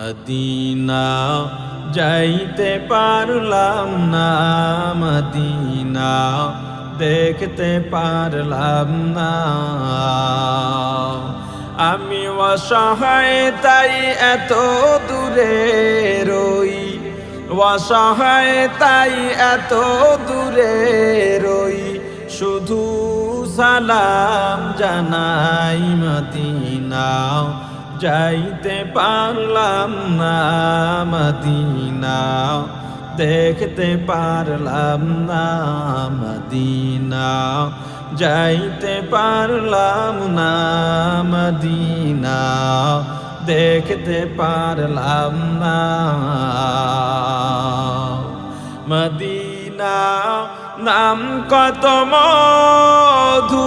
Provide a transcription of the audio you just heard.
Medina যাইতে পারলাম না, মদিনা দেখতে পারলাম না। আমি অসহায় তাই এত দূরে রই, অসহায় তাই এত দূরে রই, শুধু সালাম জানাই মদিনা যাইতে পারলাম না, মদিনা দেখতে পারলাম না, মদিনা যাইতে পারলাম না, মদিনা দেখতে পারলাম না। মদিনা নাম কত মধুর,